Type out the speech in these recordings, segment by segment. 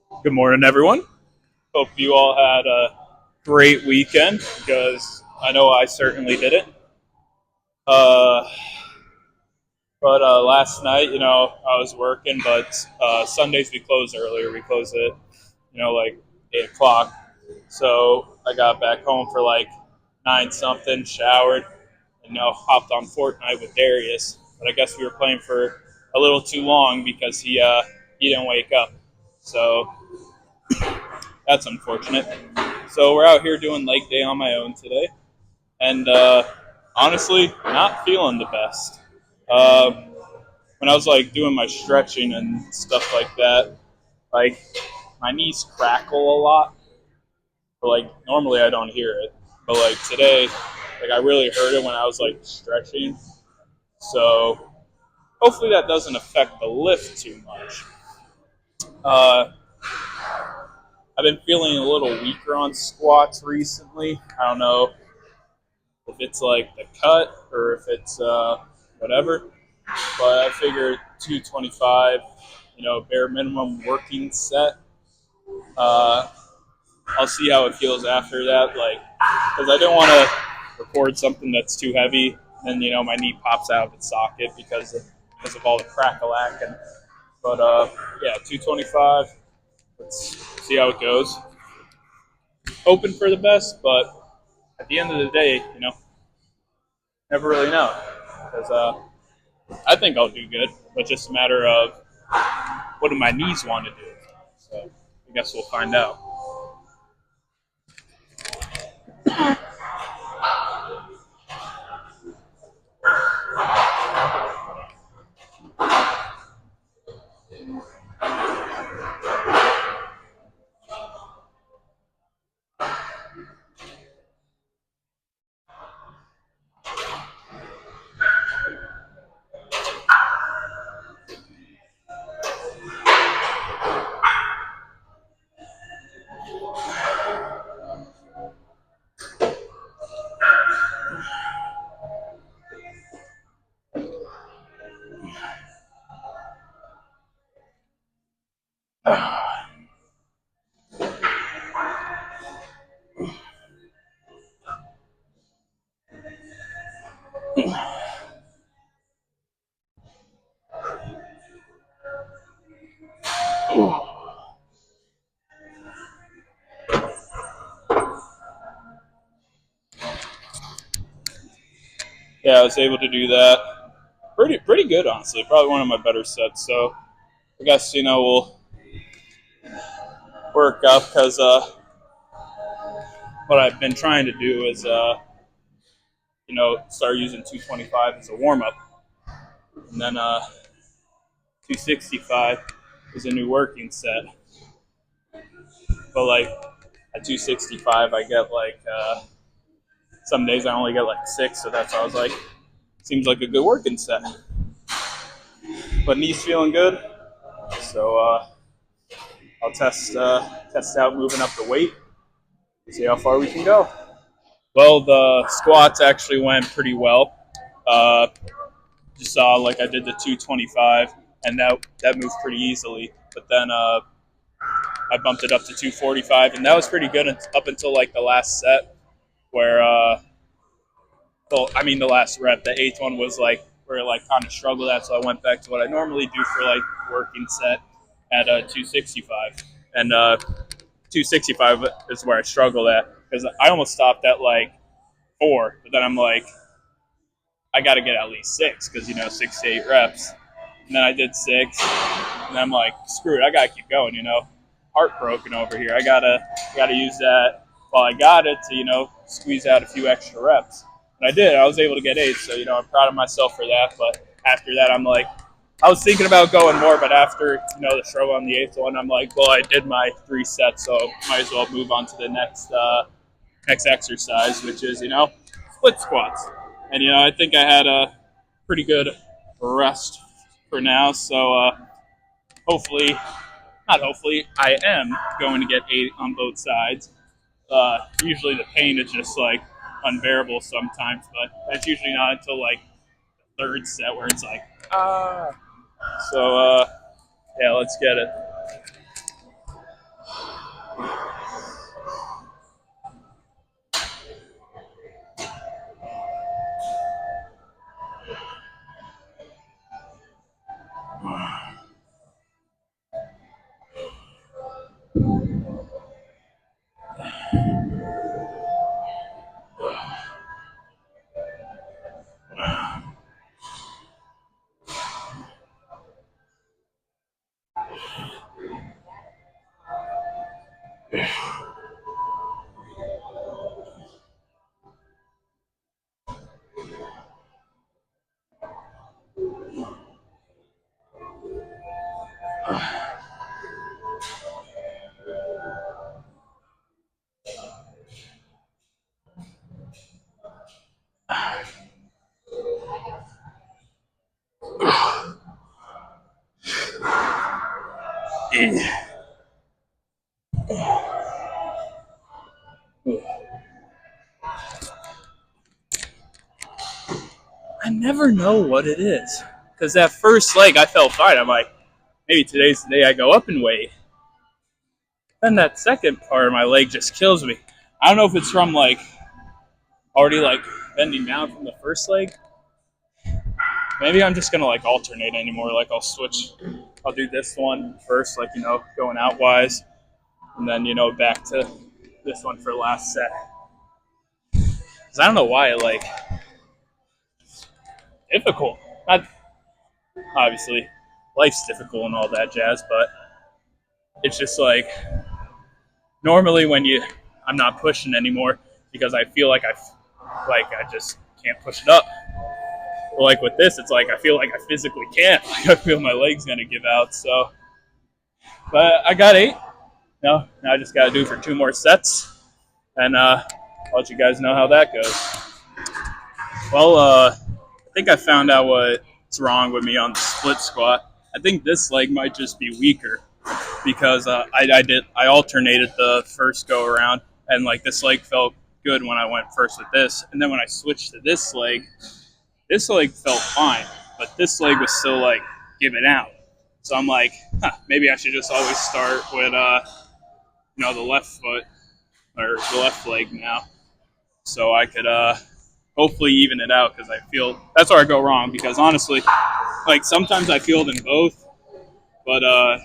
Good morning, everyone. Hope you all had a great weekend because I know I certainly did it. Uh, but last night, I was working, but Sundays we close earlier. We close at, like 8 o'clock. So I got back home for like 9 something, showered, and hopped on Fortnite with Darius. But I guess we were playing for a little too long because he didn't wake up. So that's unfortunate. So we're out here doing leg day on my own today, and honestly, not feeling the best. Uh, when I was like doing my stretching and stuff like that, like my knees crackle a lot. But like normally I don't hear it, but like today, like I really heard it when I was like stretching. So hopefully that doesn't affect the lift too much. Uh, I've been feeling a little weaker on squats recently. I don't know if it's like the cut or if it's whatever. But I figured 225, bare minimum working set. Uh, I'll see how it feels after that, like, because I don't want to record something that's too heavy, and my knee pops out of its socket because of all the crackalack. But yeah, 225. Let's see how it goes. Hoping for the best, but at the end of the day, never really know. Because I think I'll do good, but just a matter of what do my knees want to do. So I guess we'll find out. Yeah, I was able to do that. Pretty good, honestly. Probably one of my better sets. So I guess we'll work up because what I've been trying to do is start using 225 as a warm up, and then 265 is a new working set. But like at 265, I get like some days I only get like 6, so that's why I was like, seems like a good working set. But knees feeling good, so I'll test out moving up the weight, see how far we can go. Well, the squats actually went pretty well. Uh, just saw like I did the 225, and that moved pretty easily. But then I bumped it up to 245, and that was pretty good up until like the last set, where well, I mean the last rep, the eighth one was like where I like kind of struggled at, so I went back to what I normally do for like working set at 265, and 265 is where I struggled at because I almost stopped at like 4, but then I'm like I got to get at least 6 because 6 to 8 reps. And then I did 6, and I'm like, screw it, I gotta keep going. Heartbroken over here. I gotta use that while I got it to squeeze out a few extra reps. And I did. I was able to get 8, so I'm proud of myself for that. But after that, I'm like, I was thinking about going more, but after the struggle on the eighth one, I'm like, well, I did my 3 sets, so might as well move on to the next exercise, which is split squats. And I think I had a pretty good rest for now. So hopefully, not hopefully, I am going to get 8 on both sides. Usually the pain is just like unbearable sometimes, but that's usually not until like the third set where it's like ah. So yeah, let's get it. I never know what it is. Because that first leg, I felt fine. I'm like, maybe today's the day I go up in weight. Then that second part of my leg just kills me. I don't know if it's from like already like bending down from the first leg. Maybe I'm just gonna like alternate anymore. Like I'll switch. I'll do this one first, like going out wise, and then back to this one for last set. Because I don't know why like difficult. Not obviously life's difficult and all that jazz, but it's just like normally when I'm not pushing anymore because I feel like I just can't push it up. But like with this, it's like I feel like I physically can't. Like I feel my leg's gonna give out. So, but I got 8. Now I just gotta do for 2 more sets, and I'll let you guys know how that goes. Well, I think I found out what's wrong with me on the split squat. I think this leg might just be weaker because I alternated the first go around, and like this leg felt good when I went first with this, and then when I switched to this leg felt fine, but this leg was still like giving out. So I'm like, maybe I should just always start with the left foot or the left leg now, so I could hopefully even it out, because I feel that's where I go wrong, because honestly, like sometimes I feel it in both, but I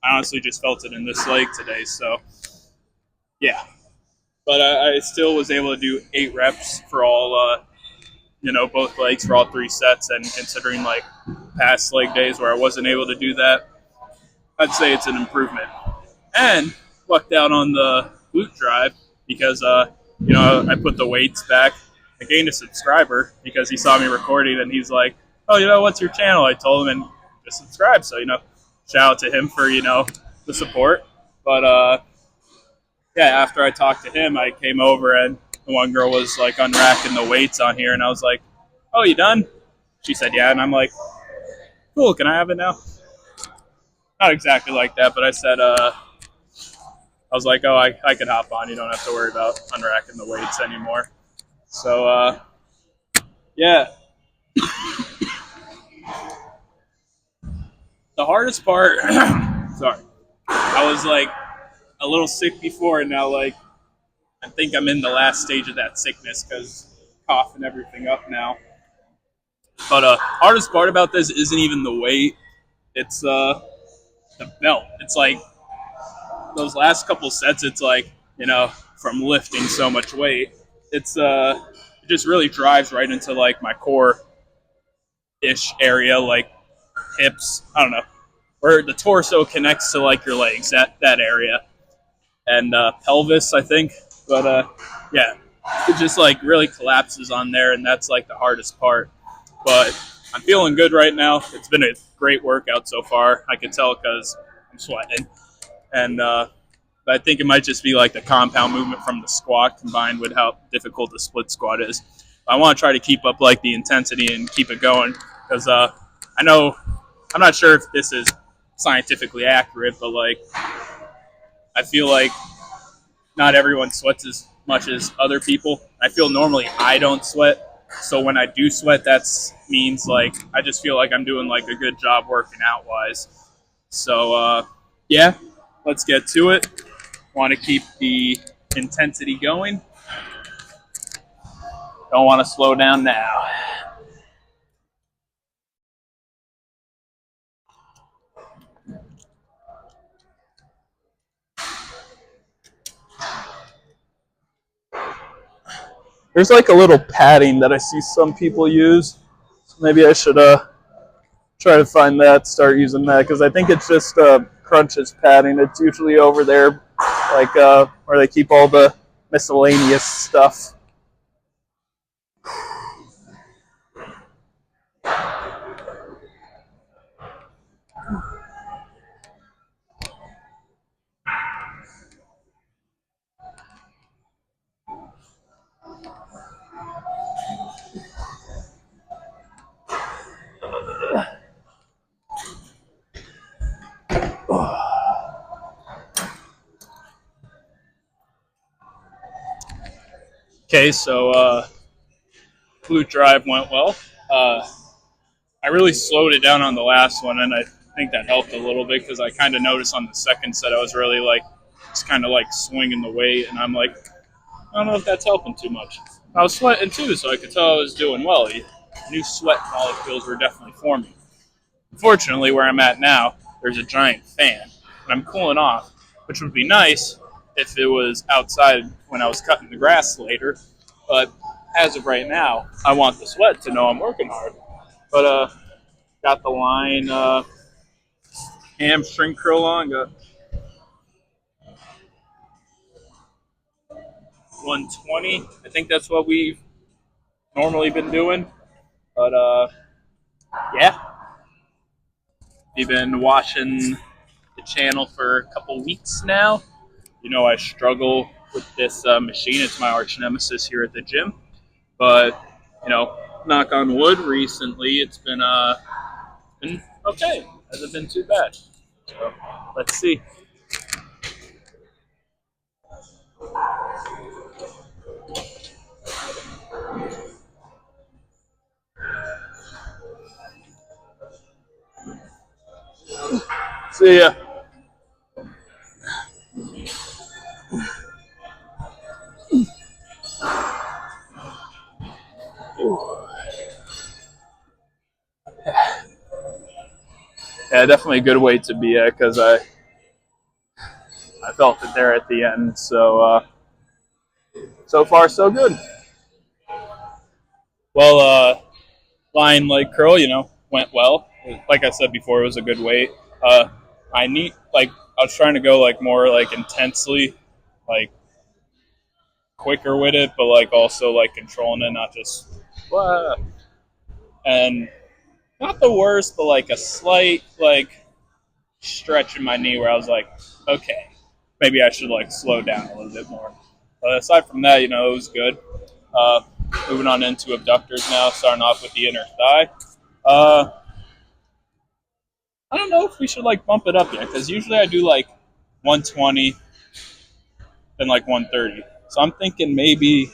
honestly just felt it in this leg today. So yeah, but I still was able to do 8 reps for all both legs for all 3 sets, and considering like past leg days where I wasn't able to do that, I'd say it's an improvement. And lucked out on the glute drive because I put the weights back. I gained a subscriber because he saw me recording, and he's like, "Oh, what's your channel?" I told him, and just subscribe. So shout out to him for the support. But yeah, after I talked to him, I came over, and the one girl was like unracking the weights on here, and I was like, "Oh, you done?" She said, "Yeah," and I'm like, "Cool, can I have it now?" Not exactly like that, but I said, I was like, "Oh, I could hop on. You don't have to worry about unracking the weights anymore." So yeah, the hardest part. Sorry, I was like a little sick before, and now like I think I'm in the last stage of that sickness because coughing everything up now. But hardest part about this isn't even the weight; it's the belt. It's like those last couple sets. It's like from lifting so much weight. It's it just really drives right into like my core ish area, like hips. I don't know where the torso connects to like your legs. That area, and pelvis, I think. But yeah, it just like really collapses on there, and that's like the hardest part. But I'm feeling good right now. It's been a great workout so far. I can tell because I'm sweating, and but I think it might just be like the compound movement from the squat combined with how difficult the split squat is. I want to try to keep up like the intensity and keep it going, because I know I'm not sure if this is scientifically accurate, but like I feel like not everyone sweats as much as other people. I feel normally I don't sweat, so when I do sweat, that means like I just feel like I'm doing like a good job working out wise. So yeah, let's get to it. Want to keep the intensity going. Don't want to slow down now. There's like a little padding that I see some people use. So maybe I should try to find that, start using that, because I think it's just Crunch's padding. It's usually over there, like where they keep all the miscellaneous stuff. Okay, so Flute Drive went well. I really slowed it down on the last one, and I think that helped a little bit because I kind of noticed on the second set I was really like just kind of like swinging the weight, and I'm like, I don't know if that's helping too much. I was sweating too, so I could tell I was doing well. New sweat molecules were definitely forming. Unfortunately, where I'm at now, there's a giant fan, and I'm cooling off, which would be nice if it was outside when I was cutting the grass later. But as of right now, I want the sweat to know I'm working hard. But got the line hamstring curl on, got 120. I think that's what we've normally been doing. But yeah, we've been watching the channel for a couple weeks now. You know, I struggle with this machine. It's my arch nemesis here at the gym. But, you know, knock on wood, recently it's been okay. Hasn't been too bad. So let's see. See ya. Yeah, definitely a good weight to be at because I felt it there at the end. So so far so good. Well, line leg curl, you know, went well. Like I said before, it was a good weight. I need like I was trying to go like more like intensely, like quicker with it, but like also like controlling it, not just blah. And not the worst, but like a slight like stretch in my knee where I was like, okay, maybe I should like slow down a little bit more. But aside from that, you know, it was good. Uh, moving on into abductors now, starting off with the inner thigh. I don't know if we should like bump it up yet because usually I do like 120, then like 130. So I'm thinking maybe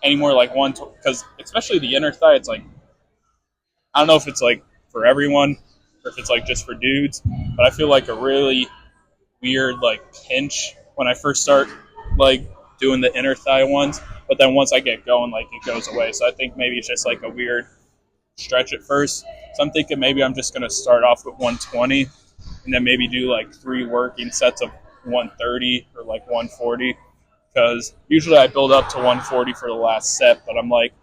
any more like 120 because especially the inner thigh, it's like I don't know if it's like for everyone or if it's like just for dudes, but I feel like a really weird like pinch when I first start like doing the inner thigh ones, but then once I get going, like it goes away. So I think maybe it's just like a weird stretch at first. So I'm thinking maybe I'm just gonna start off with 120 and then maybe do like 3 working sets of 130 or like 140 because usually I build up to 140 for the last set, but I'm like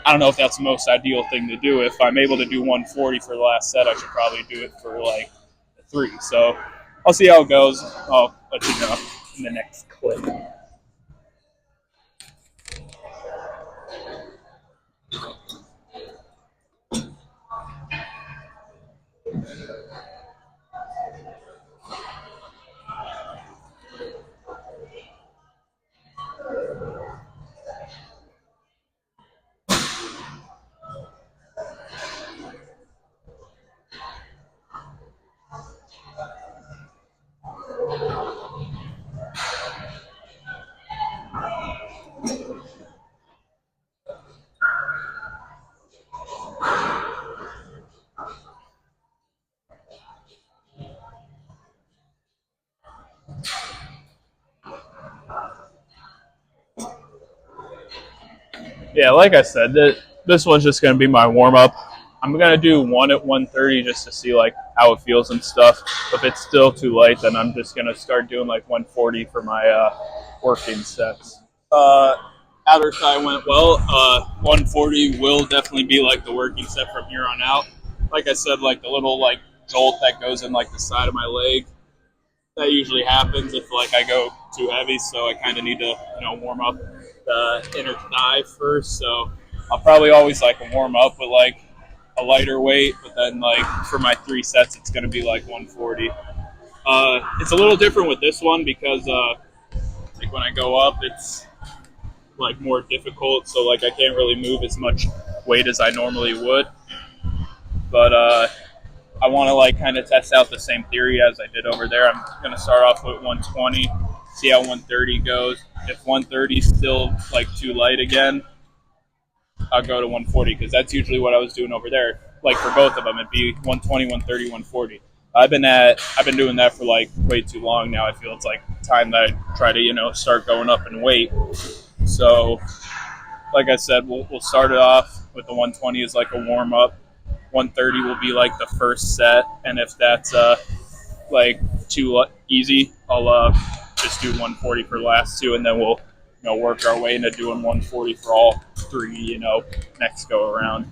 I don't know if that's the most ideal thing to do. If I'm able to do 140 for the last set, I should probably do it for like 3. So I'll see how it goes. I'll let you know in the next clip. Yeah, like I said, this one's just going to be my warm up. I'm going to do one at 130 just to see like how it feels and stuff. If it's still too light, then I'm just going to start doing like 140 for my working sets. Outer thigh went well. 140 will definitely be like the working set from here on out. like I said, like the little like jolt that goes in like the side of my leg. That usually happens if like I go too heavy, so I kind of need to warm up the inner thigh first. So I'll probably always like warm up with like a lighter weight, but then like for my 3 sets, it's gonna be like 140. It's a little different with this one because like when I go up, it's like more difficult, so like I can't really move as much weight as I normally would. But I want to like kind of test out the same theory as I did over there. I'm gonna start off with 120, see how 130 goes. If 130 is still like too light again, I'll go to 140 because that's usually what I was doing over there. Like for both of them, it'd be 120, 130, 140. I've been doing that for like way too long now. I feel it's like time that I try to start going up in weight. So like I said, we'll start it off with the 120 as like a warm up. 130 will be like the first set, and if that's like too easy, I'll just do 140 for the last two, and then we'll work our way into doing 140 for all three. Next go around.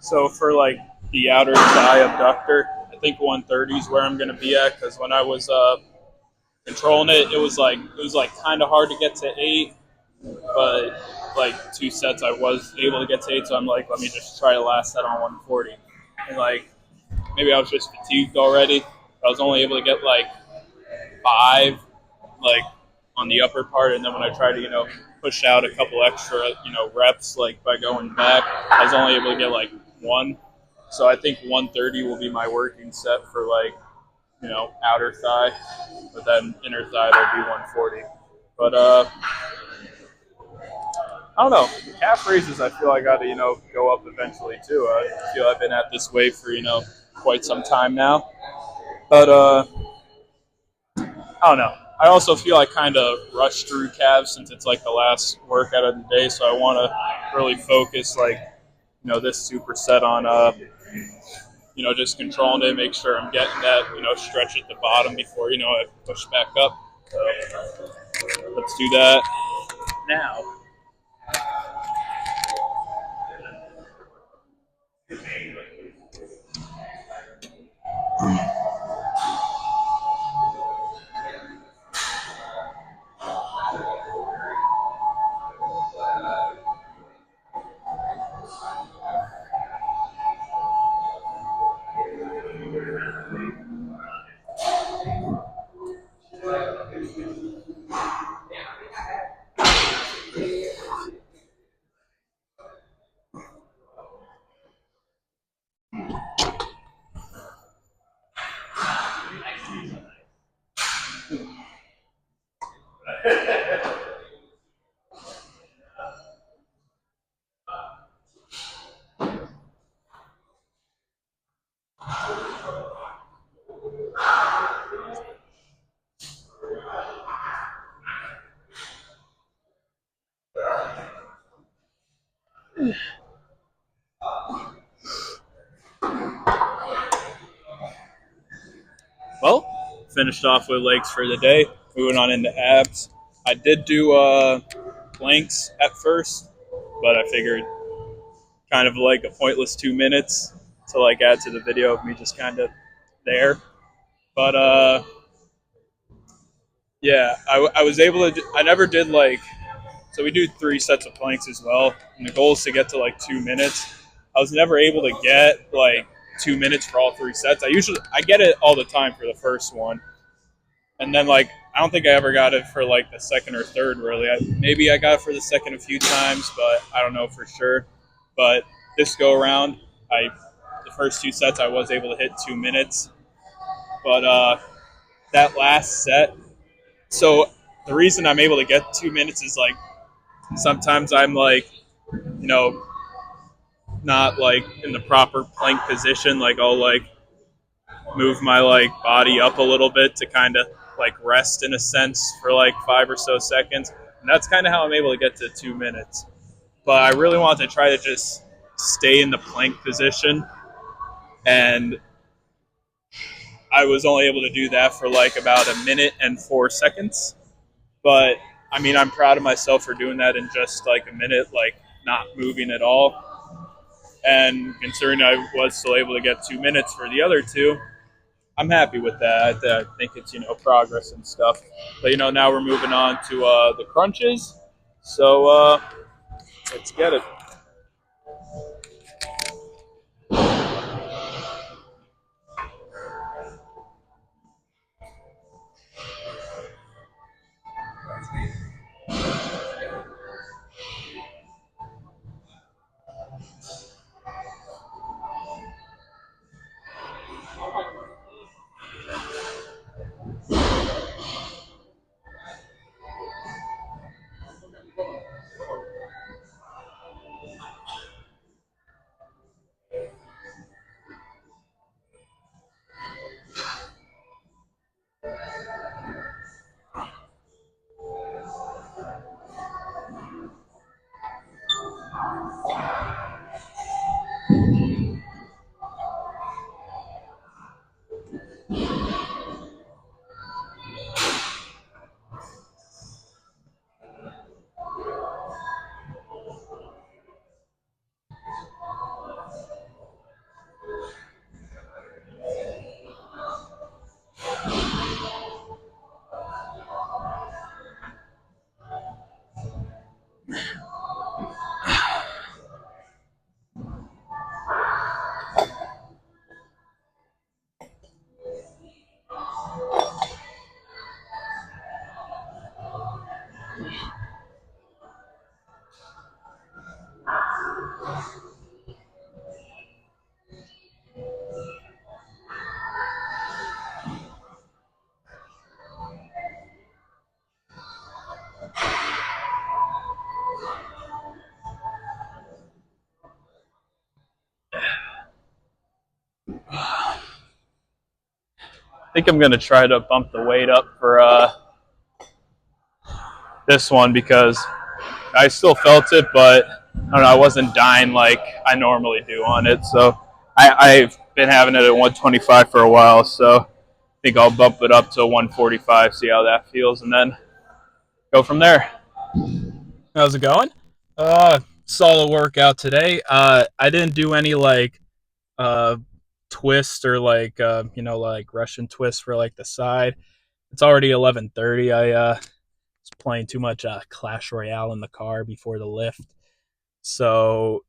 So for like the outer thigh abductor, I think 130 is where I'm going to be at because when I was controlling it, it was like kind of hard to get to 8, but like 2 sets I was able to get to 8. So I'm like, let me just try to last set on 140, and like maybe I was just fatigued already. I was only able to get like 5, like on the upper part, and then when I tried to push out a couple extra reps like by going back, I was only able to get like 1. So I think 130 will be my working set for like outer thigh, but then inner thigh will be 140. But I don't know. Calf raises, I feel I got to go up eventually too. I feel I've been at this weight for quite some time now, but I don't know. I also feel I kind of rushed through calves since it's like the last workout of the day, so I want to really focus like this superset on just controlling it, make sure I'm getting that stretch at the bottom before I push back up. So let's do that now. Well, finished off with legs for the day. Moving on into abs. I did do planks at first, but I figured kind of like a pointless 2 minutes to like add to the video of me just kind of there. But yeah, I was able to. I never did like. So we do 3 sets of planks as well, and the goal is to get to like 2 minutes. I was never able to get like 2 minutes for all 3 sets. I get it all the time for the first one, and then like I don't think I ever got it for like the second or third. Really, maybe I got it for the second a few times, but I don't know for sure. But this go around, the first 2 sets I was able to hit 2 minutes, but that last set. So the reason I'm able to get 2 minutes is like sometimes I'm like, you know, not like in the proper plank position. Like I'll like move my like body up a little bit to kind of like rest in a sense for like 5 or so seconds. And that's kind of how I'm able to get to 2 minutes. But I really want to try to just stay in the plank position. And I was only able to do that for like about 1 minute and 4 seconds. But I mean, I'm proud of myself for doing that in just like a minute, like not moving at all. And considering I was still able to get 2 minutes for the other two, I'm happy with that. I think it's progress and stuff. But now we're moving on to the crunches. So let's get it. I think I'm going to try to bump the weight up for this one because I still felt it, but I don't know, I wasn't dying like I normally do on it. So I've been having it at 125 for a while, so I think I'll bump it up to 145, see how that feels, and then go from there. How's it going? Solid workout today. I didn't do any like uh twist or like like Russian twist for like the side. It's already 11:30. I was playing too much Clash Royale in the car before the lift. So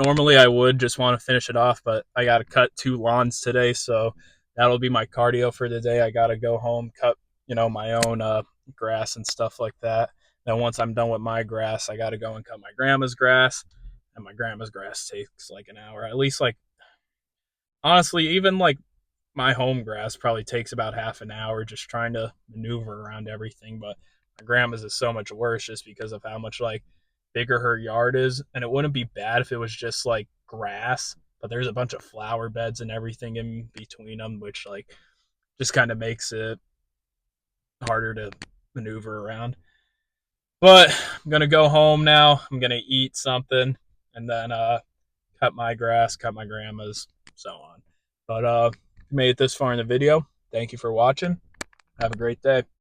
normally I would just want to finish it off, but I got to cut 2 lawns today, so that'll be my cardio for the day. I got to go home, cut my own grass and stuff like that. Then once I'm done with my grass, I got to go and cut my grandma's grass, and my grandma's grass takes like an hour. At least like honestly, even like my home grass probably takes about half an hour just trying to maneuver around everything. But my grandma's is so much worse just because of how much like bigger her yard is. And it wouldn't be bad if it was just like grass, but there's a bunch of flower beds and everything in between them, which like just kind of makes it harder to maneuver around. But I'm gonna go home now. I'm gonna eat something and then cut my grass, cut my grandma's, so on. But if you made it this far in the video, thank you for watching. Have a great day.